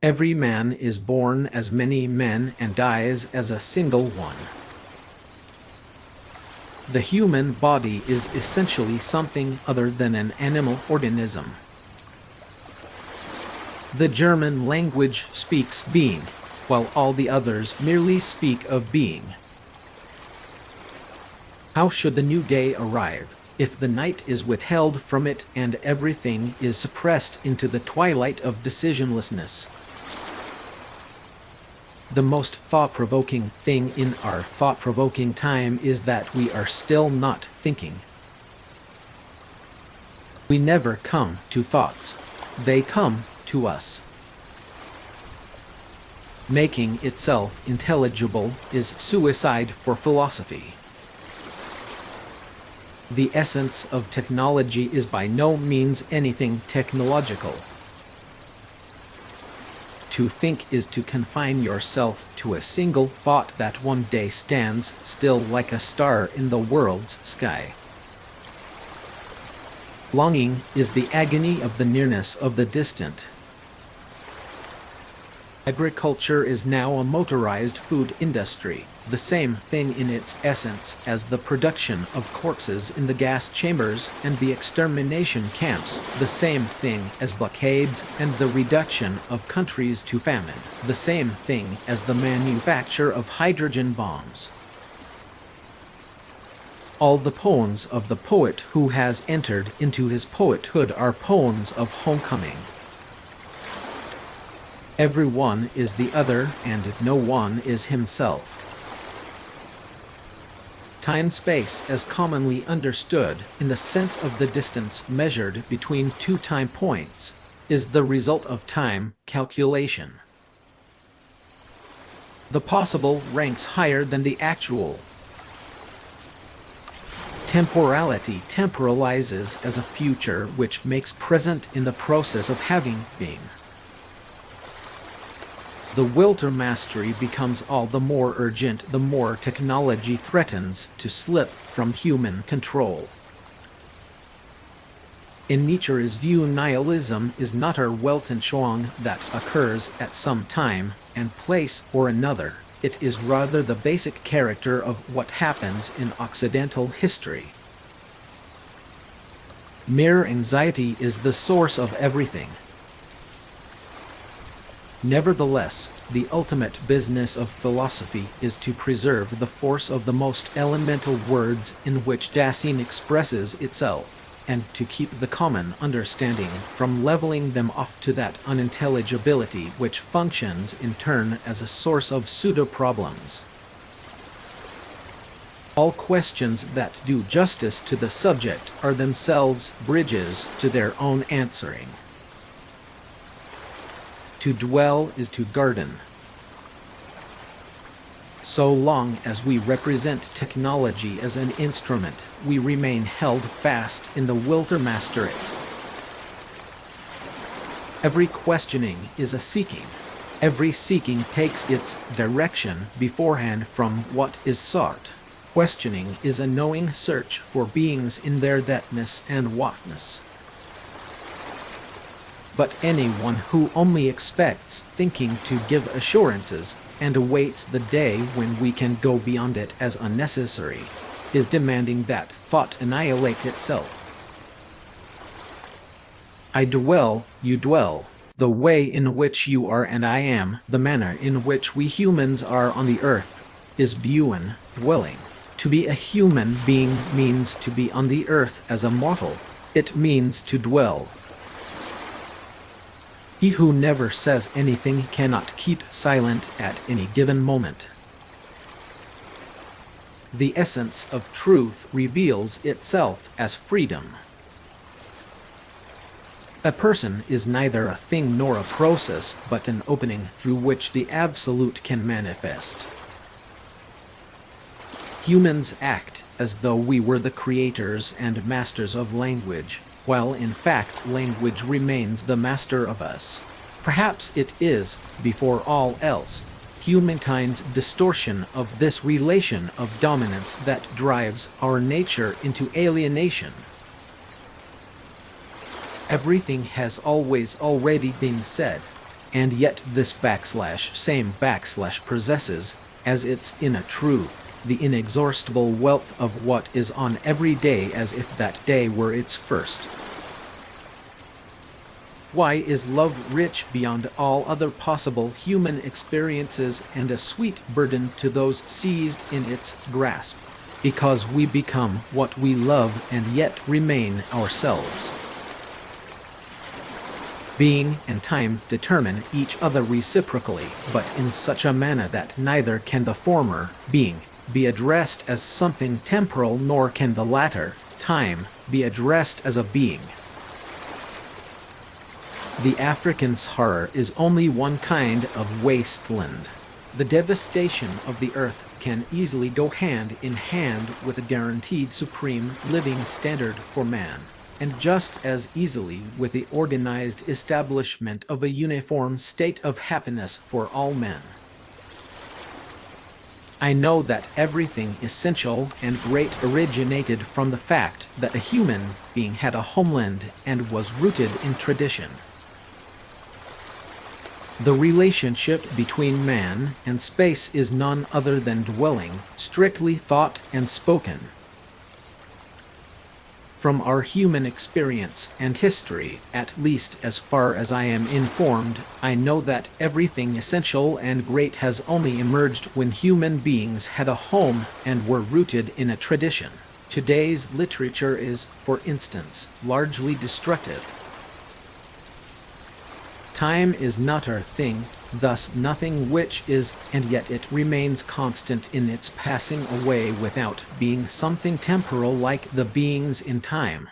Every man is born as many men and dies as a single one. The human body is essentially something other than an animal organism. The German language speaks being, while all the others merely speak of being. How should the new day arrive, if the night is withheld from it and everything is suppressed into the twilight of decisionlessness? The most thought-provoking thing in our thought-provoking time is that we are still not thinking. We never come to thoughts. They come to us. Making itself intelligible is suicide for philosophy. The essence of technology is by no means anything technological. To think is to confine yourself to a single thought that one day stands still like a star in the world's sky. Longing is the agony of the nearness of the distant. Agriculture is now a motorized food industry, the same thing in its essence as the production of corpses in the gas chambers and the extermination camps, the same thing as blockades and the reduction of countries to famine, the same thing as the manufacture of hydrogen bombs. All the poems of the poet who has entered into his poethood are poems of homecoming. Every one is the other, and no one is himself. Time-space, as commonly understood, in the sense of the distance measured between two time points, is the result of time calculation. The possible ranks higher than the actual. Temporality temporalizes as a future which makes present in the process of having been. The will to mastery becomes all the more urgent the more technology threatens to slip from human control. In Nietzsche's view, nihilism is not a Weltanschauung that occurs at some time and place or another. It is rather the basic character of what happens in Occidental history. Mere anxiety is the source of everything. Nevertheless, the ultimate business of philosophy is to preserve the force of the most elemental words in which Dasein expresses itself, and to keep the common understanding from leveling them off to that unintelligibility which functions in turn as a source of pseudo-problems. All questions that do justice to the subject are themselves bridges to their own answering. To dwell is to garden. So long as we represent technology as an instrument, we remain held fast in the will to master it. Every questioning is a seeking. Every seeking takes its direction beforehand from what is sought. Questioning is a knowing search for beings in their thatness and whatness. But anyone who only expects thinking to give assurances and awaits the day when we can go beyond it as unnecessary is demanding that thought annihilate itself. I dwell, you dwell. The way in which you are and I am, the manner in which we humans are on the earth, is Buin, dwelling. To be a human being means to be on the earth as a mortal. It means to dwell. He who never says anything cannot keep silent at any given moment. The essence of truth reveals itself as freedom. A person is neither a thing nor a process, but an opening through which the absolute can manifest. Humans act as though we were the creators and masters of language, while in fact language remains the master of us. Perhaps it is, before all else, humankind's distortion of this relation of dominance that drives our nature into alienation. Everything has always already been said, And yet this same possesses, as its inner truth, the inexhaustible wealth of what is on every day as if that day were its first. Why is love rich beyond all other possible human experiences and a sweet burden to those seized in its grasp? Because we become what we love and yet remain ourselves. Being and time determine each other reciprocally, but in such a manner that neither can the former, being, be addressed as something temporal, nor can the latter, time, be addressed as a being. The African Sahara is only one kind of wasteland. The devastation of the earth can easily go hand in hand with a guaranteed supreme living standard for man, and just as easily with the organized establishment of a uniform state of happiness for all men. I know that everything essential and great originated from the fact that a human being had a homeland and was rooted in tradition. The relationship between man and space is none other than dwelling, strictly thought and spoken. From our human experience and history, at least as far as I am informed, I know that everything essential and great has only emerged when human beings had a home and were rooted in a tradition. Today's literature is, for instance, largely destructive. Time is not our thing, thus nothing which is, and yet it remains constant in its passing away without being something temporal like the beings in time.